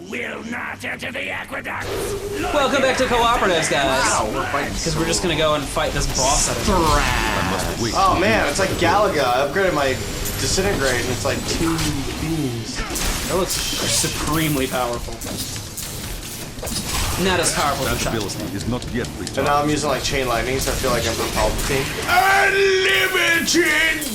will not enter the aqueduct. Welcome back to Co-Operatives, guys. Wow, we're fighting. Because we're just gonna go and fight this boss at it. Oh man, it's like Galaga. I upgraded my disintegrate and it's like 2 beams. That looks supremely powerful. Not as powerful as That ability is not yet recharged. And now I'm using like chain lightning, so I feel like I'm from Palpatine. Unlimited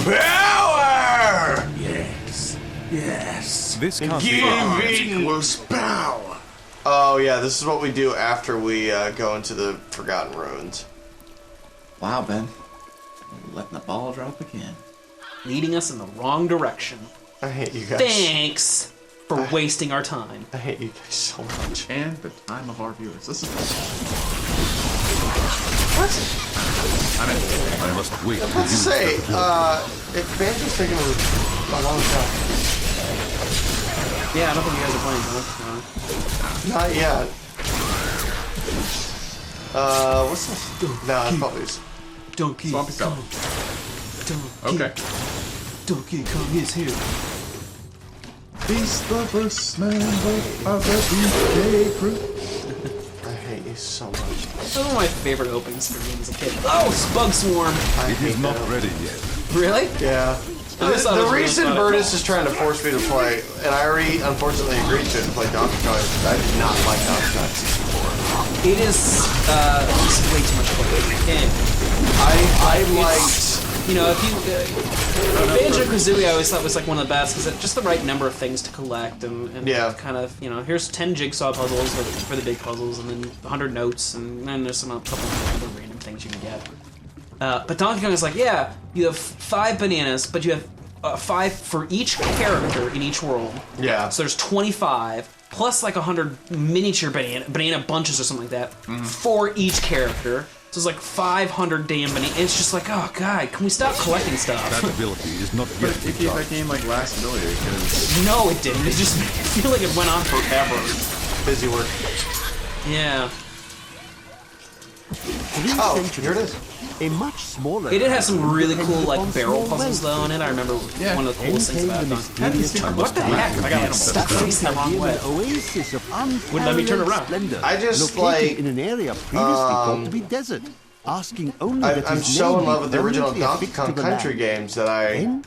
power! Yes. Yes. This can't be Give equals power. Oh yeah, this is what we do after we go into the Forgotten Ruins. Wow, Ben. You're letting the ball drop again. leading us in the wrong direction. I hate you guys. Thanks for wasting our time. I hate you guys so much. And the time of our viewers. This is What? I must wait. I was about to say, if Banjo's taking a long time. Yeah, I don't think you guys are playing, huh? Not yet. What's this? No, it's puppies. Donkey Swampy Kong. Donkey. okay. Donkey Kong is here. He's the first member of the BK crew. I hate you so much. That's one of my favorite openings for me as a kid. Oh, it's Bug Swarm. I It hate is not that. ready yet. Really? Yeah. I always thought it The was really reason fun. Burtis is trying to force me to play, and I already unfortunately agreed to play Donkey Kong, I did not like Donkey Kong 64. It is just way too much fun. And I liked... you know, if you Banjo-Kazooie, I always thought was like one of the best because it's just the right number of things to collect and Yeah. kind of, you know, here's 10 jigsaw puzzles for the big puzzles and then 100 notes and then there's some couple of other random things you can get. But Donkey Kong is like, yeah, you have 5 bananas, but you have 5 for each character in each world. Yeah. So there's 25 plus like 100 miniature banana bunches or something like that for each character. So it's like 500 damn bananas. It's just like, oh god, can we stop collecting stuff? That ability is not But yet if you recharged. that game like last ability, because No, it didn't. It just I feel like it went on forever. Busy work. Yeah. Oh, here it is. A much smaller. It did have some really cool like barrel puzzles though in it. I remember Yeah. one of the coolest things about Donkey Kong. Mysterious What the heck? I got like stuck facing the wrong way. Oasis of Wouldn't let me turn around. splendor, I just, located like, in an area previously thought to be desert. Asking only that I'm his so name in love be with the original permanently Donkey affixed Kong to the Country land. games that I Then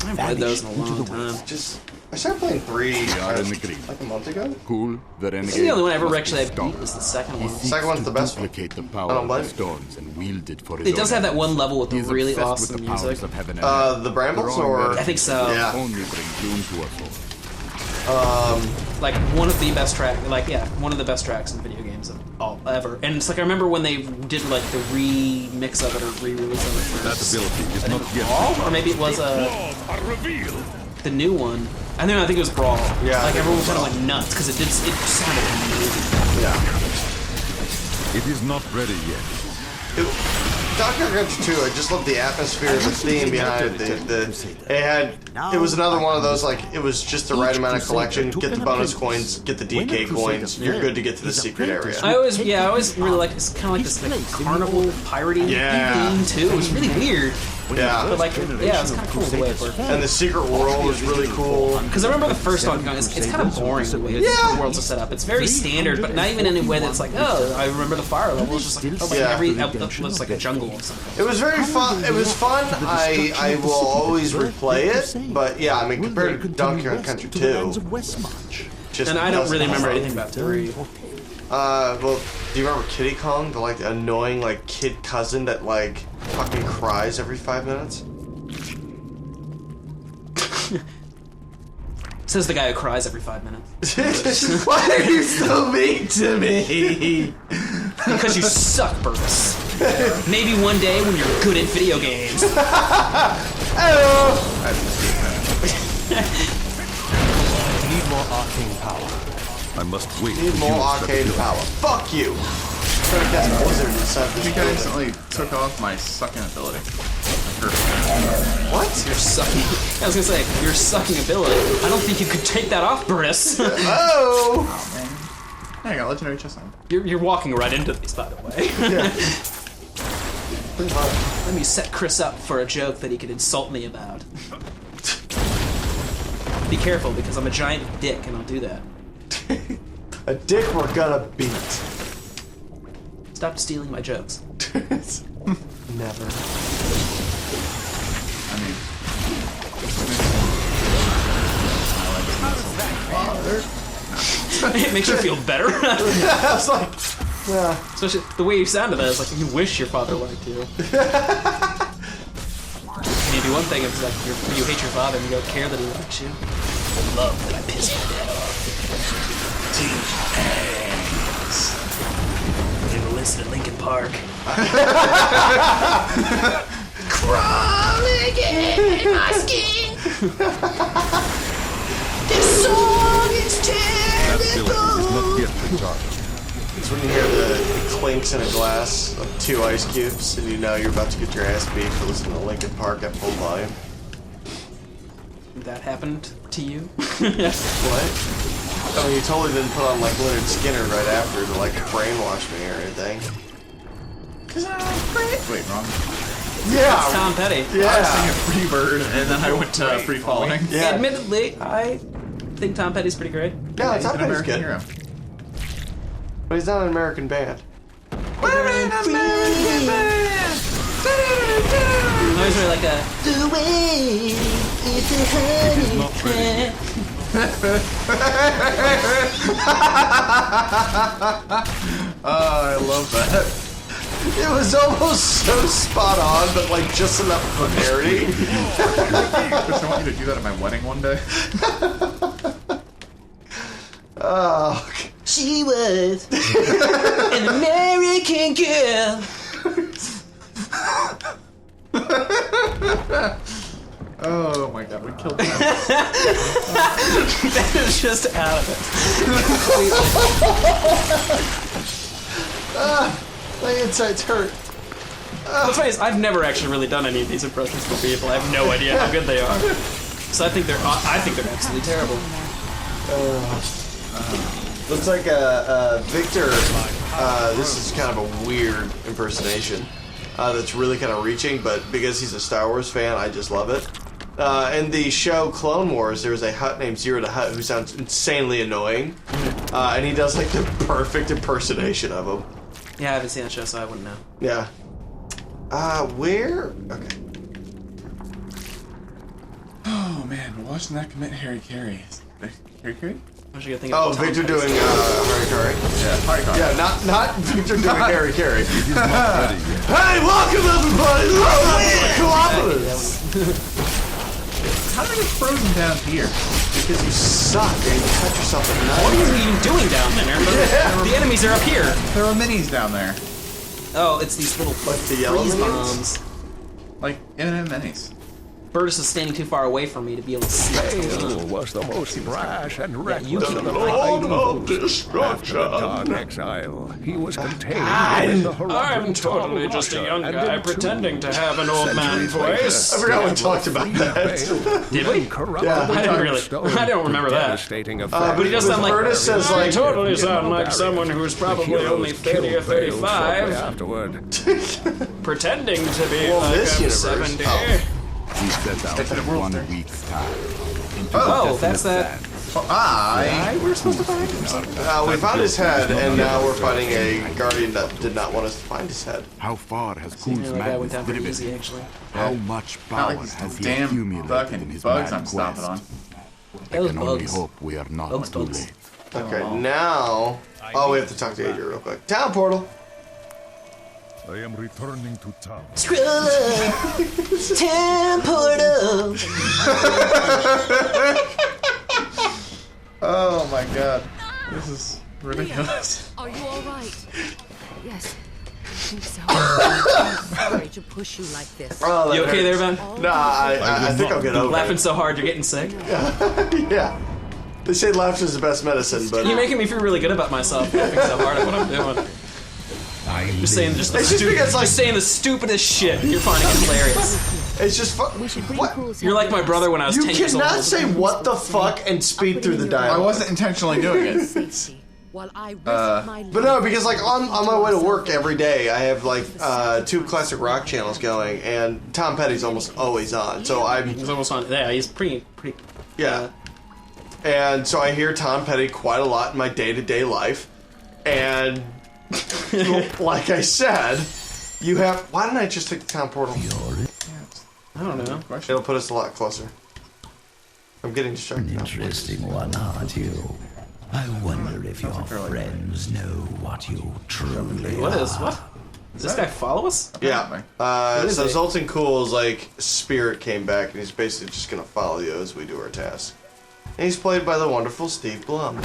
I haven't played those in a vanished into long the time. west. just... I started playing 3 are in agreement. like a month ago. Cool, the renegade. I think the only one I ever must actually be beat stopped. was the second one. Second one's the best one. Duplicate the I power don't of blame the you. stones and wield it for his It does own have that ends. one level with He the is really obsessed awesome with the music. powers of heaven and earth. The Brambles Drawing or... their I think so. Yeah. only bring doom to us all. Like one of the best one of the best tracks in video games of all ever. And it's like I remember when they did like the remix of it or re-release of it That for ability is not yet Brawl, or recharged. maybe it was Flaws are revealed. the new one. I think it was Brawl. Yeah, I like think everyone it was kind of Brawl. went nuts because it sounded amazing. Yeah. It is not ready yet. Donkey Kong Country 2, I just love the atmosphere, the theme behind it. It was another one of those, like, it was just the right amount of collection. Get the bonus coins, get the DK coins, you're good to get to the secret area. I always really like it's kind of like this like carnival piratey Yeah. theme too. It was really weird, Yeah. but like yeah, it's kind of cool the way it worked. And the secret world was really cool. Because I remember the first Donkey Kong, it's kind of boring the way the worlds are set up. It's very standard, but not even in a way that's like, oh, I remember the fire level. It's just like, oh, like Yeah. every looks like a jungle or something. It was very fun. It was fun. I will always replay it, but yeah, I mean, compared to Donkey Kong Country 2, just And I don't really doesn't- remember anything about 3. Well, do you remember Kitty Kong, the like annoying like kid cousin that like fucking cries every 5 minutes? Says the guy who cries every 5 minutes. Why are you so mean to me? Because you suck, Burgess. Maybe one day when you're good at video games. Hello. Need more arcane power. I must wait. Need to more use that arcade ability. power. Fuck you. Trying to cast Blizzard inside I this think I building. instantly took off my sucking ability. What? You're sucking. I was gonna say, your sucking ability. I don't think you could take that off, Burgess. Oh. Oh man. Hey, I got legendary chest line. You're walking right into these, by the way. Let me set Chris up for a joke that he could insult me about. Be careful, because I'm a giant dick and I'll do that. A dick we're gonna beat. Stop stealing my jokes. Never. I mean, It makes you feel better. I was like, yeah. Especially the way you sounded that is like you wish your father liked you. You do one thing, it's like you hate your father and you don't care that he likes you. I love that I pissed my dad off. They were listening to Linkin Park. Crawling in my skin. This song is That village is terrible. not yet recharged. It's when you hear the clinks in a glass of 2 ice cubes, and you know you're about to get your ass beat for listening to Linkin Park at full volume. That happened to you? What? Oh, you totally didn't put on like Leonard Skinner right after to like brainwash me or anything. wait, wrong. Yeah. Tom Petty. I was Yeah. thinking Free Bird, and then I went to Free Falling. Yeah. Admittedly, I think Tom Petty's pretty great. Yeah, He's Tom an Petty's American good. hero. But he's not an American band. We're in American band. I was really like a the way it's a honeycomb. Oh, I love that. It was almost so spot on, but like just enough of a parody. Chris, I want you to do that at my wedding one day. Oh, She was an American girl. Oh my god, we killed that. That is just out of it. my insides hurt. What's funny is I've never actually really done any of these impressions for people. I have no idea how good they are. So I think they're absolutely terrible. Looks like Victor. This is kind of a weird impersonation. That's really kind of reaching, but because he's a Star Wars fan, I just love it. In the show Clone Wars, there's a Hutt named Zero the Hutt who sounds insanely annoying, and he does like the perfect impersonation of him. Yeah, I haven't seen that show, so I wouldn't know. Yeah. Where? Okay. Oh man, watching that commit Harry Carey. Harry Carey? I should go think Oh, of Tom Victor Petty's doing stuff. Harikari. Yeah, Harry Carey. Yeah, not Victor doing Harry Carey. It is not ready yet. Hey, welcome everybody! Co-Operatives! How did I get frozen down here? Because you suck and you cut yourself at What are night. you even doing down there? Yeah. The enemies are up here. There were minis down there. Oh, it's these little Like the yellow freeze minions? bombs. Like, M&M minis. Burtis is standing too far away from me to be able to see what's going on. Was the most brash and reckless you of can- the Lord fighting of After the Destruction. dark exile, he was contained in the I'm totally just a young guy pretending to have an old man voice. I forgot we talked about that. Did we? Yeah. I didn't really. I don't remember that. But he does sound like- Burtis says like, totally sound like someone who's probably only 30 or 35, Afterward. pretending to be Well, like this I'm universe- 70. oh. We set out in 1 week's time. Oh, that's that. We were supposed to find him. we found his head, and now we're fighting a guardian that did not want us to find his head. How far has You Kuhn's know, that went madness down pretty driven easy, him? actually. How much Not power like has these he damn accumulated in fucking his bugs mad I'm stomping quest? on. I Those can only bugs. hope we are not Bugs, too bugs. late. Okay, now... Oh, we have to talk to Adria real quick. Town portal! I am returning to town. Town portal. Oh my god. This is ridiculous. Are you all right? Yes. I think so. I'm sorry to push you like this. Oh, that You okay there, hurts. Ben? Nah, I think I'll get over Laughing it. so hard you're getting sick. Yeah. They say laughter is the best medicine, but... You're making me feel really good about myself. Laughing so hard at what I'm doing. Just saying, It's just because, like- just saying the stupidest shit. You're finding it hilarious. It's just fun. We should bring What? Cool's You're like my brother when I was You 10 years old. cannot say what the fuck and speed through the I dialogue. wasn't intentionally doing it. safety while I risk my But no, because like on my way to work every day, I have like 2 classic rock channels going, and Tom Petty's almost always on. So I'm He's almost on. Yeah, he's pretty. yeah. and so I hear Tom Petty quite a lot in my day-to-day life. And like I said, you have. Why didn't I just take the town portal? I don't know. It'll put us a lot closer. I'm getting distracted. Interesting one, aren't you? I wonder if your friends know what you truly What are. is what? Does this guy follow us? Yeah. is So he? Zoltan Cool's like spirit came back, and he's basically just gonna follow you as we do our task. And he's played by the wonderful Steve Blum.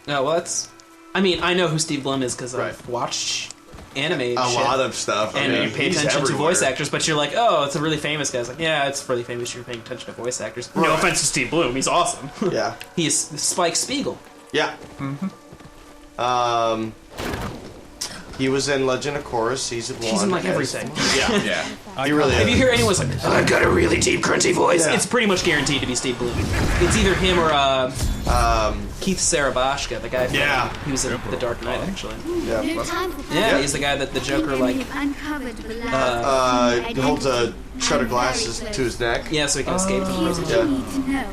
No, well, that's. I mean, I know who Steve Blum is because Right. I've watched anime A shit, lot of stuff. and you pay he's attention to everywhere. voice actors. But you're like, oh, it's a really famous guy. It's like, yeah, it's really famous. You're paying attention to voice actors. No Right. offense to Steve Blum, he's awesome. Yeah. He is Spike Spiegel. Yeah. He was in Legend of Korra season 1. He's in like everything. Yeah. Yeah. He really If you is. hear anyone's like, I got a really deep, grunty voice, Yeah. it's pretty much guaranteed to be Steve Blum. It's either him or Keith Sarabashka, the guy from, Yeah. he was in The Dark Knight, actually. Yeah. No time for Yeah, he's the guy that the Joker, like, He holds a shard of glasses to his neck. yeah, so he can escape from Here's prison. what Yeah. you need to know.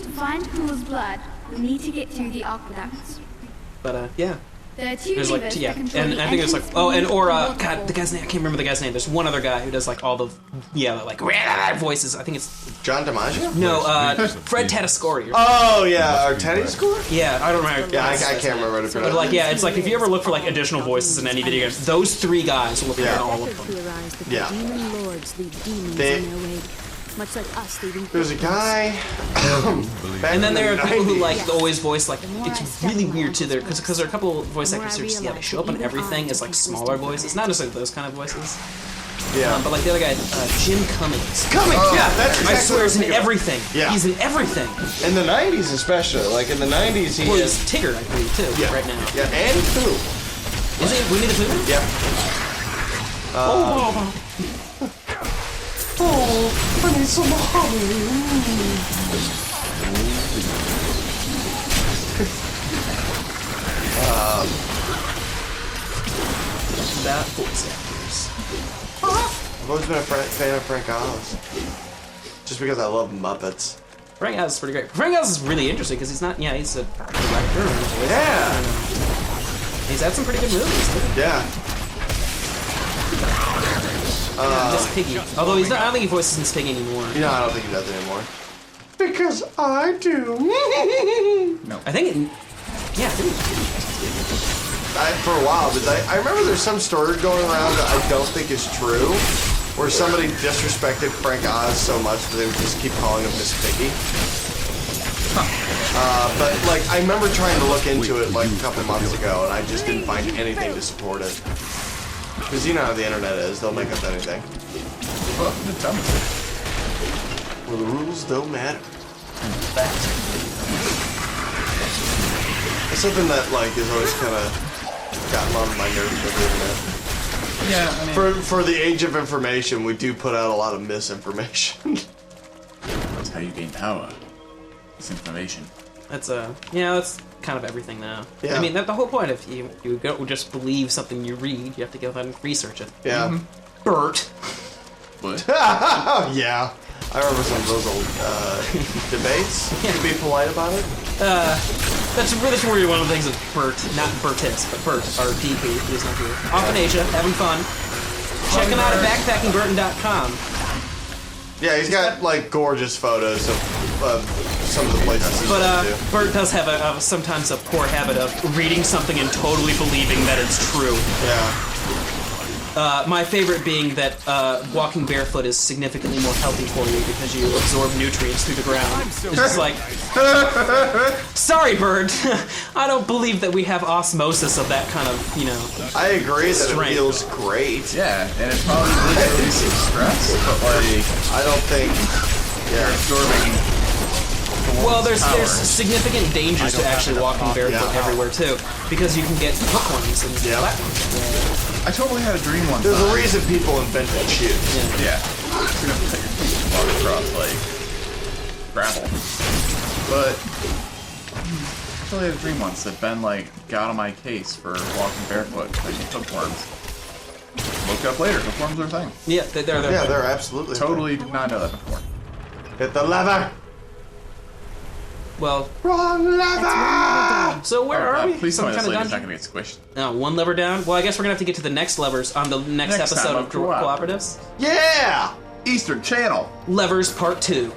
To find Cool's blood, we need to get through the aqueducts. But, yeah. There are two There's like, levers yeah, that control and the I think there's like, entrance oh, and and or the God, the waterfall. guy's name, I can't remember the guy's name. There's one other guy who does like all the, like voices. I think it's John DiMaggio? no, Fred Tatasciore. Oh, yeah. Or Teddy's score? Yeah, I don't remember. Yeah, I can't remember what it But like, yeah, it's like if you ever look for like additional voices in any video games, those three guys will appear in Yeah. all of them. Theorized that Yeah. the demon lords lead demons They- in their wake, much like us leaving. There's a guy. And then there are people who like Yes. always voice like more I it's step really in weird that too. There because there are a couple of voice the more actors I who just, yeah, they realize show up that in even everything I as can like twist smaller and voices, not necessarily those kind of voices. Yeah. But like the other guy, Jim Cummings. Yeah, that's I exactly swear what he's in thinking about. everything. Yeah. He's in everything. In the 90s especially. Like in the 90s he Well, is. he's Tigger, I believe, too, Yeah. right now. Yeah, and Pooh. Is he Winnie the Pooh? Yep. Oh, I need some That voice actors. I've always been a fan of Frank Oz. Just because I love Muppets. Frank Oz is pretty great. Frank Oz is really interesting because he's not, yeah, he's a director. And Yeah. he's had some pretty good movies, too. Yeah. Miss Piggy. Although he's not, I don't think he voices Miss Piggy anymore. You know, I don't think he does anymore. Because I do. I think it, yeah, I think For a while, but I remember there's some story going around that I don't think is true, where somebody disrespected Frank Oz so much that they would just keep calling him Miss Piggy. But like, I remember trying to look into it like a couple months ago, and I just didn't find anything to support it. Because you know how the internet is, they'll make up anything. Well, tell me. Well, the rules don't matter. It's something that like is always kind of gotten on my nerves with the internet. Yeah, I mean, For the age of information, we do put out a lot of misinformation. that's how you gain power. It's information. that's yeah, that's kind of everything now. Yeah. I mean, that's the whole point. If you go just believe something you read, you have to go ahead and research it. Yeah. Bert. What? Yeah. I remember some of those old debates. To be polite about it. That's really one of the things with Bert, not Bertis, but Bert, our DP, who's not here. Off in Asia, having fun. Check him out at backpackingburton.com. Yeah, he's got like gorgeous photos of some of the places he's But been to. Bert does have sometimes a poor habit of reading something and totally believing that it's true. Yeah. My favorite being that walking barefoot is significantly more healthy for you because you absorb nutrients through the ground. It's just like, sorry, Bert, I don't believe that we have osmosis of that kind of, you know. I agree that Strength. it feels great. Yeah, and it probably would release some stress, but like, I don't think. you're Yeah. absorbing. Well, there's power. significant dangers to actually walking barefoot Yeah. everywhere too, because you can get hookworms and Yeah. flatworms. I totally had a dream one There's time. a reason people invented shoes. Yeah. You're gonna put your feet walk across like gravel. But I totally had a dream once that Ben like got on my case for walking barefoot, catching hookworms. Looked up later, hookworms are a thing. Yeah, they're Yeah, they're absolutely. Totally did not know that before. Hit the lever. Well, Wrong lever! so where are we? Please tell Some me this kind of lady's not dungeon? gonna get squished. Oh, one lever down? Well, I guess we're gonna have to get to the next levers on the next Next episode time of of Co-Operatives. Cooperatives. Yeah! Eastern Channel. Levers Part 2.